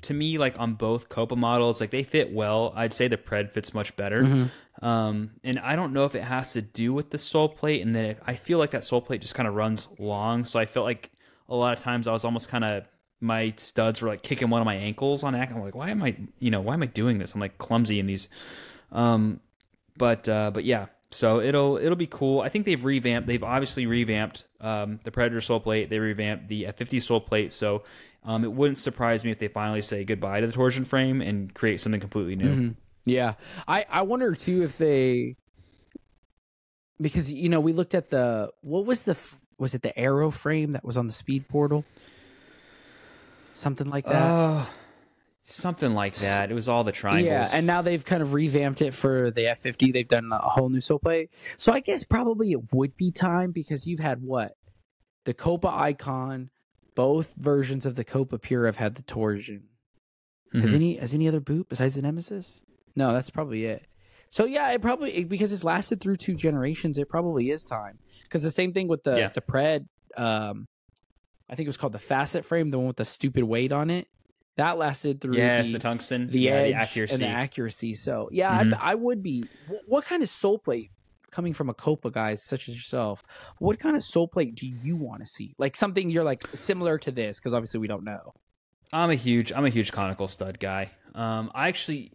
to me, like on both Copa models, like they fit well. I'd say the Pred fits much better. And I don't know if it has to do with the sole plate, and then I feel like that sole plate just kind of runs long. So I felt like a lot of times I was almost kind of, my studs were like kicking one of my ankles on act. I'm like, why am I doing this? I'm like clumsy in these. But yeah, so it'll be cool. I think they've obviously revamped the Predator sole plate. They revamped the F50 sole plate. So it wouldn't surprise me if they finally say goodbye to the torsion frame and create something completely new. Yeah. I wonder too if they, because we looked at was it the Aero frame that was on the Speed Portal? Something like that. Something like that. It was all the triangles. Yeah, and now they've kind of revamped it for the F50. They've done a whole new sole plate. So I guess probably it would be time, because you've had the Copa Icon, both versions of the Copa Pure have had the torsion. Has any other boot besides the Nemesis? No, that's probably it. So yeah, because it's lasted through 2 generations, it probably is time. Because the same thing with the Pred. I think it was called the Facet frame, the one with the stupid weight on it. That lasted through the tungsten, the edge, the accuracy. and the accuracy. So yeah, I would be. What kind of sole plate, coming from a Copa guys such as yourself, what kind of sole plate do you want to see? Like something you're like similar to this, because obviously we don't know. I'm a huge conical stud guy. I actually,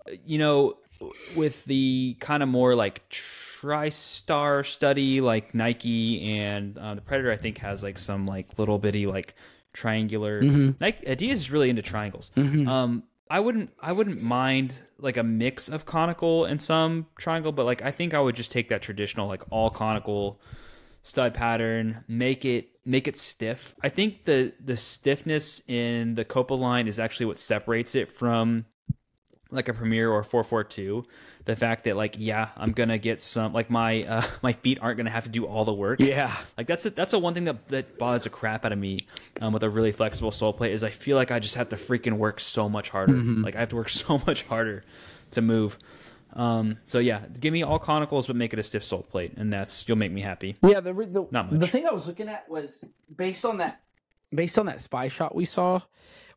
with the kind of more like tri-star study, like Nike and the Predator, I think has like some like little bitty like triangular. Nike, Adidas is really into triangles. I wouldn't mind like a mix of conical and some triangle, but like I think I would just take that traditional like all conical stud pattern, make it stiff. I think the stiffness in the Copa line is actually what separates it from like a Premier or 442. The fact that like, yeah, I'm gonna get some, like my feet aren't gonna have to do all the work. Yeah, like that's a one thing that bothers the crap out of me with a really flexible sole plate, is I feel like I just have to freaking work so much harder. Like I have to work so much harder to move. So yeah, give me all conicals, but make it a stiff sole plate, and you'll make me happy. Yeah, not much. The thing I was looking at was based on that spy shot we saw.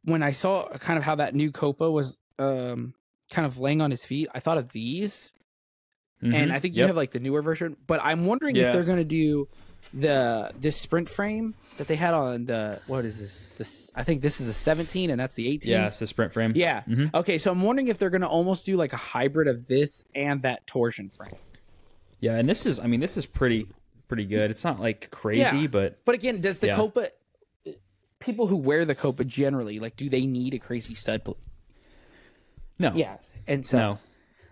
When I saw kind of how that new Copa was kind of laying on his feet, I thought of these, and I think you have like the newer version. But I'm wondering if they're going to do this sprint frame that they had on the, what is this? I think this is the 17, and that's the 18. Yeah, it's the sprint frame. Yeah. Okay, so I'm wondering if they're going to almost do like a hybrid of this and that torsion frame. Yeah, and this is pretty good. It's not like crazy, but again, does the Copa, people who wear the Copa generally, like, do they need a crazy stud? No. Yeah, and so no.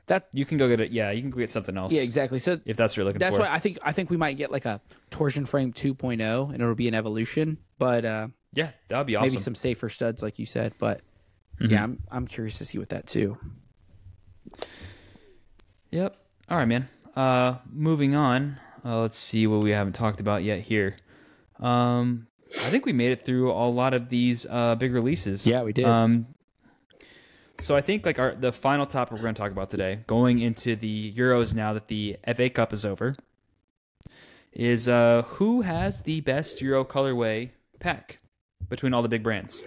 That you can go get it. Yeah, you can go get something else. Yeah, exactly. So if that's what you're looking that's for, why I think we might get like a torsion frame 2.0, and it'll be an evolution. But yeah, that would be awesome. Maybe some safer studs, like you said. But yeah, I'm curious to see what that too. Yep. All right, man. Moving on. Let's see what we haven't talked about yet here. I think we made it through a lot of these big releases. Yeah, we did. So I think like the final topic we're going to talk about today, going into the Euros now that the FA Cup is over, is who has the best Euro colorway pack between all the big brands?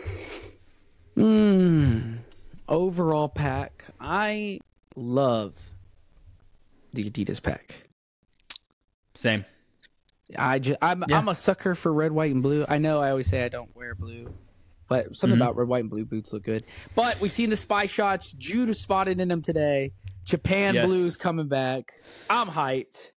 Overall pack, I love the Adidas pack. Same. I'm a sucker for red, white, and blue. I know I always say I don't wear blue, but something about red, white, and blue boots look good. But we've seen the spy shots. Jude spotted in them today. Japan Blues coming back. I'm hyped.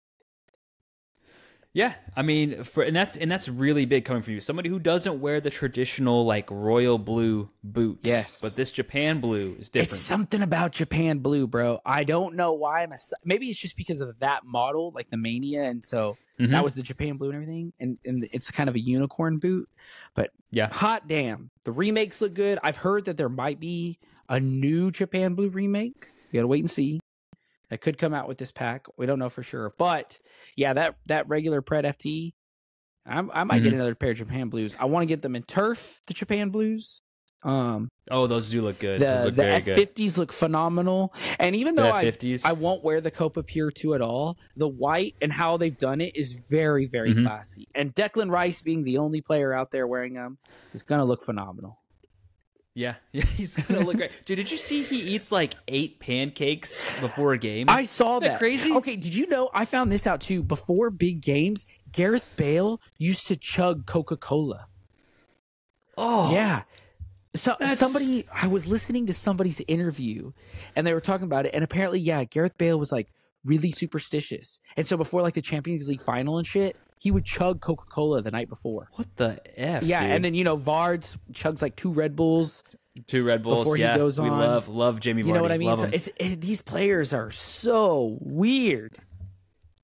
Yeah, I mean, and that's really big coming from you, somebody who doesn't wear the traditional like royal blue boots. Yes, but this Japan blue is different. It's something about Japan blue, bro. I don't know why maybe it's just because of that model, like the Mania, and so that was the Japan blue and everything, and it's kind of a unicorn boot. But yeah, hot damn, the remakes look good. I've heard that there might be a new Japan blue remake. You gotta wait and see. That could come out with this pack. We don't know for sure. But yeah, that regular Pred FT, I might get another pair of Japan blues. I want to get them in turf, the Japan blues. Those do look good. Those look the very F50s look phenomenal. And even though F50s. I won't wear the Copa Pure 2 at all, the white and how they've done it is very, very classy. And Declan Rice being the only player out there wearing them is going to look phenomenal. Yeah, he's gonna look great. Dude, did you see he eats like 8 pancakes before a game? I saw Isn't that that. crazy? Okay, did you know, I found this out too, before big games, Gareth Bale used to chug Coca-Cola. Oh. Yeah. So I was listening to somebody's interview and they were talking about it, and apparently, yeah, Gareth Bale was like really superstitious. And so before like the Champions League final and shit, he would chug Coca-Cola the night before. What the F? Yeah, dude? and then Vards chugs like 2 Red Bulls. 2 Red Bulls before he goes on. We love Jamie Vardy. You know what I mean? So these players are so weird.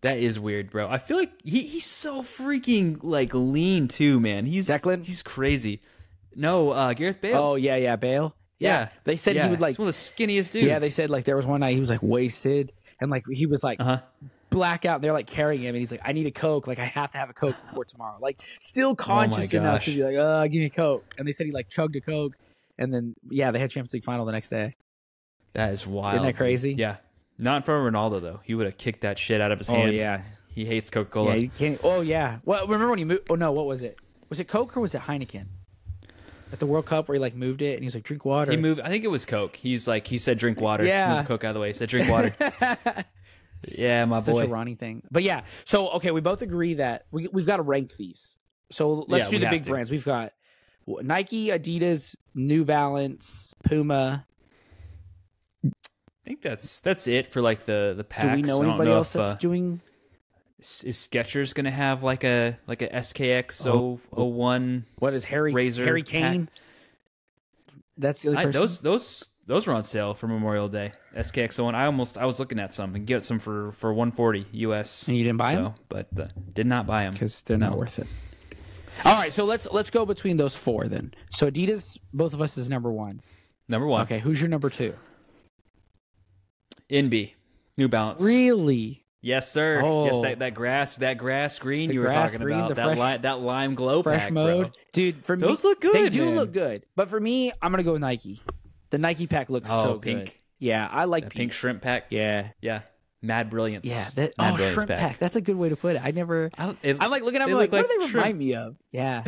That is weird, bro. I feel like he's so freaking like lean too, man. Declan? He's crazy. No, Gareth Bale. Oh yeah, Bale. Yeah. They said he would like he's one of the skinniest dudes. Yeah, they said like there was one night he was like wasted and like he was like blackout. They're like carrying him and he's like, I need a Coke. Like I have to have a Coke before tomorrow. Like still conscious enough to be like, give me a Coke. And they said he like chugged a Coke and then they had Champions League final the next day. That is wild. Isn't that crazy? Yeah. Not for Ronaldo though. He would have kicked that shit out of his hand. Oh yeah. He hates Coca-Cola. Yeah, you can't. Oh yeah. Well, remember when he moved? Oh no, what was it? Was it Coke or was it Heineken? At the World Cup where he like moved it and he's like, drink water. He moved. I think it was Coke. He said drink water. Yeah. Moved Coke out of the way. He said drink water. Yeah, my boy. Such a Ronnie thing. But yeah, so okay, we both agree that we've got to rank these. So let's do the big brands. We've got Nike, Adidas, New Balance, Puma. I think that's it for like the packs. Do we know anybody else that's doing? Is Skechers gonna have like a SKX 01? What is Harry Kane? Pack? That's the only person. Those were on sale for Memorial Day. SKX 01. I was looking at some and get some for $140 US. And you didn't buy them, but did not buy them because they're not worth it. All right, so let's go between those 4 then. So Adidas, both of us is number 1. Number 1. Okay, who's your number 2? NB, New Balance. Really? Yes, sir. Oh. Yes, that grass green you were talking about. That lime glow fresh pack, mode, bro. Dude. For those me, look good. They do man. look good, but for me, I'm gonna go with Nike. The Nike pack looks so pink. good. Yeah, I like pink shrimp pack. Yeah, Mad Brilliance. Yeah, shrimp pack. That's a good way to put it. I'm like looking at them like, what do they remind me of? Yeah.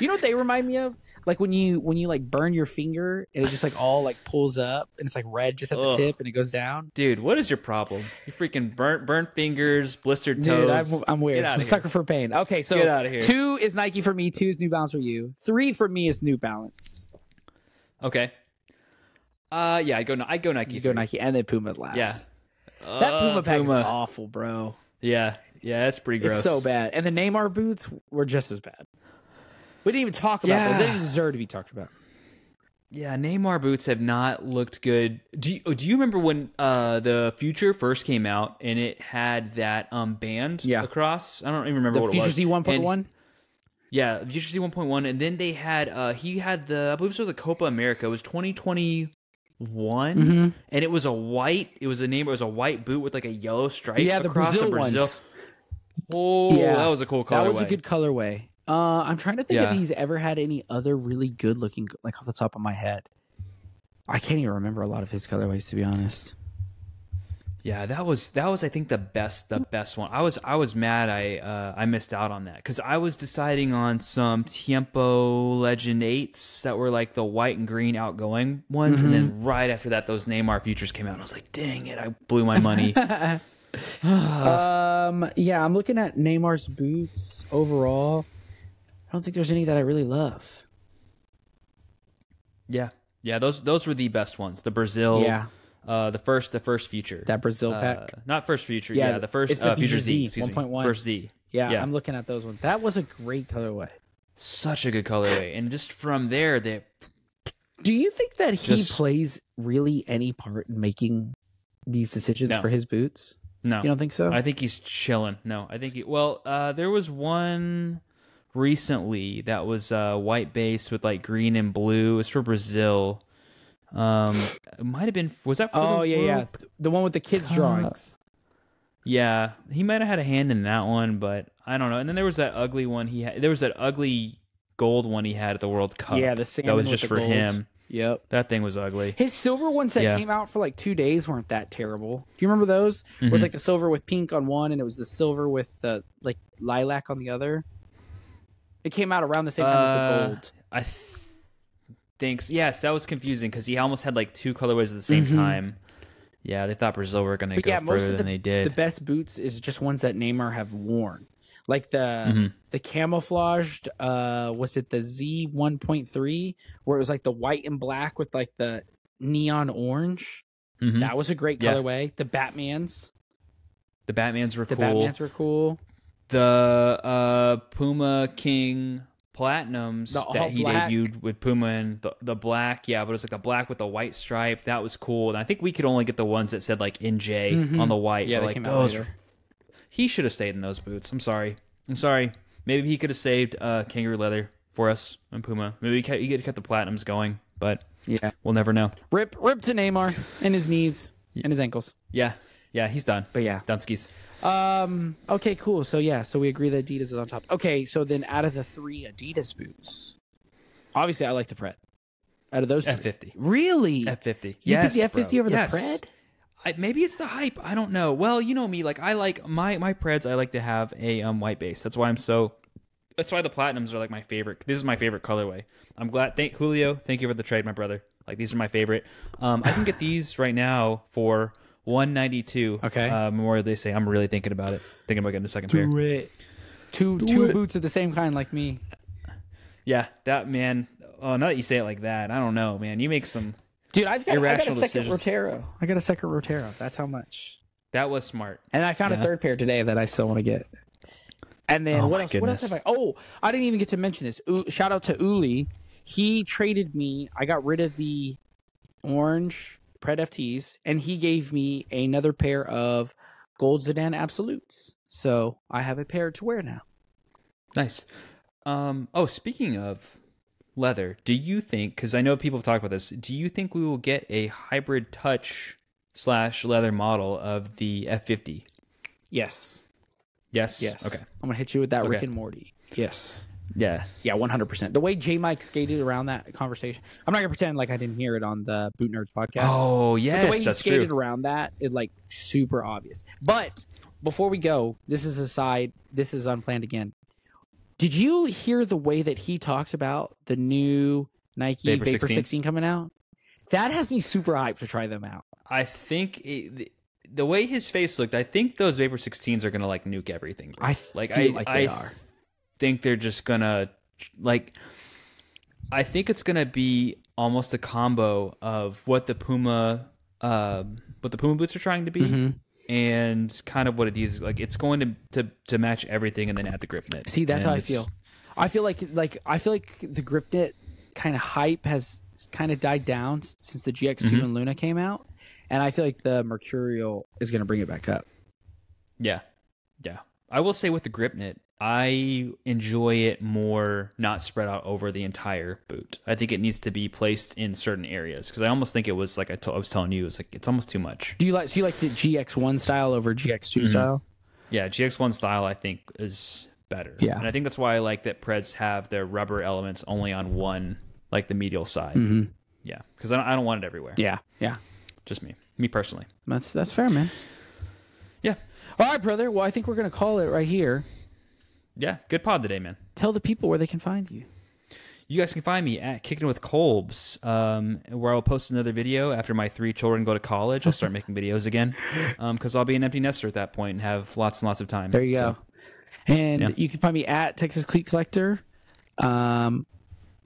You know what they remind me of? Like when you like burn your finger and it just like all like pulls up and it's like red just at the tip and it goes down. Dude, what is your problem? You freaking burnt fingers, blistered toes. Dude, I'm weird. I'm a sucker for pain. Okay, so get out of here. 2 is Nike for me. 2 is New Balance for you. 3 for me is New Balance. Okay. Yeah, I go Nike. You go Nike and then Puma last. Yeah. That Puma pack is awful, bro. Yeah, it's pretty gross. It's so bad. And the Neymar boots were just as bad. We didn't even talk about those. They didn't deserve to be talked about. Yeah, Neymar boots have not looked good. Do you remember when the Future first came out and it had that band across? I don't even remember what it was. The Future Z 1.1? Yeah, the Future Z 1.1. And then they had, he had I believe it was the Copa America. It was 2021. And it was a white boot with like a yellow stripe across the Brazil ones. Oh, yeah, that was a cool colorway. That was a good colorway. I'm trying to think if he's ever had any other really good looking, like off the top of my head. I can't even remember a lot of his colorways, to be honest. Yeah, that was I think the best one. I was mad I missed out on that because I was deciding on some Tiempo Legend 8s that were like the white and green outgoing ones, and then right after that those Neymar Futures came out and I was like, dang it, I blew my money. Yeah, I'm looking at Neymar's boots overall. I don't think there's any that I really love. Yeah, those were the best ones. The Brazil, the first Future, that Brazil pack, not first Future. Yeah, the first it's the Future Z, 1.1. First Z. Yeah, Yeah. I'm looking at those ones. That was a great colorway. Such a good colorway. And just from there, Do you think that he Just- plays really any part in making these decisions No. for his boots? no. You don't think so? I think he's chilling. No, I think there was one recently that was white base with like green and blue. It's for Brazil. It might have been. Was that? For the World? the one with the kids' drawings. Yeah, he might have had a hand in that one, but I don't know. And then there was that ugly one he had. There was that ugly gold one he had at the World Cup. Yeah, the salmon that was with just the for gold. him. Yep. That thing was ugly. His silver ones that Yeah. came out for like 2 days weren't that terrible. Do you remember those? It was like the silver with pink on one, and it was the silver with the like lilac on the other. It came out around the same time as the gold. I think yes, that was confusing because he almost had like two colorways at the same time. Yeah, they thought Brazil were going to go further than they did. The best boots is just ones that Neymar have worn. Like the camouflaged, was it the Z 1.3 where it was like the white and black with like the neon orange? That was a great colorway. The Batmans were cool. The Puma King Platinums The all that he black. debuted with Puma and the black, but it was like the black with the white stripe. That was cool. And I think we could only get the ones that said like NJ on the white. Yeah, but they like came out those. later. He should have stayed in those boots. I'm sorry. Maybe he could have saved kangaroo leather for us and Puma. Maybe he could have kept the Platinums going, but Yeah. we'll never know. Rip to Neymar and his knees and his ankles. Yeah, he's done. But yeah. Dunskies. Okay, cool. So we agree that Adidas is on top. Okay, so then out of the 3 Adidas boots, obviously I like the Pred. Out of those 3. F50. Really? F50. You picked the F50 bro. over Yes. the Pred? Maybe it's the hype. I don't know. Well, you know me. Like I like my Preds. I like to have a white base. That's why That's why the Platinums are like my favorite. This is my favorite colorway. I'm glad. Julio. Thank you for the trade, my brother. Like these are my favorite. I can get these right now for $192. Okay. Memorial Day Say. I'm really thinking about it. Thinking about getting a second pair. Do it. Two boots of the same kind like me. Yeah, that man. Oh, now that you say it like that, I don't know, man. You make some. Dude, I got a irrational second decisions. Rotero. I got a second Rotero. That's how much. That was smart. And I found a third pair today that I still want to get. And then what else have I? Oh, I didn't even get to mention this. Shout out to Uli. He traded me. I got rid of the orange Pred FTs, and he gave me another pair of gold Zidane Absolutes. So I have a pair to wear now. Nice. Speaking of leather, do you think, because I know people have talked about this, do you think we will get a hybrid touch / leather model of the F50? Yes. Yes? Yes. Okay. I'm going to hit you with that Okay. Rick and Morty. Yes. Yeah. Yeah, 100%. The way J Mike skated around that conversation, I'm not going to pretend like I didn't hear it on the Boot Nerds podcast. Oh, But yes, the way he that's skated true. around that is like super obvious. But before we go, this is aside. This is unplanned again. Did you hear the way that he talked about the new Nike Vapor 16 coming out? That has me super hyped to try them out. I think the way his face looked, I think those Vapor 16s are going to like nuke everything. Bro. I feel like they are. Think they're just going to like, I think it's going to be almost a combo of what the Puma boots are trying to be. And kind of what it is, like it's going to match everything, and then add the grip knit. See, that's how I feel. I feel like the grip knit kind of hype has kind of died down since the GX2 and Luna came out, and I feel like the Mercurial is going to bring it back up. Yeah. I will say with the grip knit, I enjoy it more not spread out over the entire boot. I think it needs to be placed in certain areas because I almost think it was like I was telling you, it's almost too much. Do you like the GX1 style over GX2 style? Yeah, GX1 style I think is better. Yeah, and I think that's why I like that Preds have their rubber elements only on one, like the medial side. Yeah, because I don't want it everywhere. Yeah. Just me personally. That's fair, man. Yeah. All right, brother. Well, I think we're gonna call it right here. Yeah, good pod today, man. Tell the people where they can find you. You guys can find me at Kicking It With Kolbs, where I'll post another video after my 3 children go to college. I'll start making videos again because I'll be an empty nester at that point and have lots and lots of time. There you go. And you can find me at Texas Cleat Collector on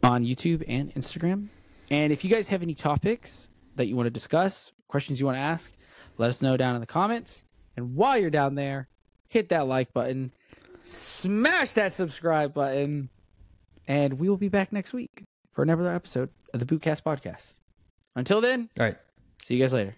YouTube and Instagram. And if you guys have any topics that you want to discuss, questions you want to ask, let us know down in the comments. And while you're down there, hit that like button. smash that subscribe button, and we will be back next week for another episode of the Bootcast podcast. Until then, All right. see you guys later.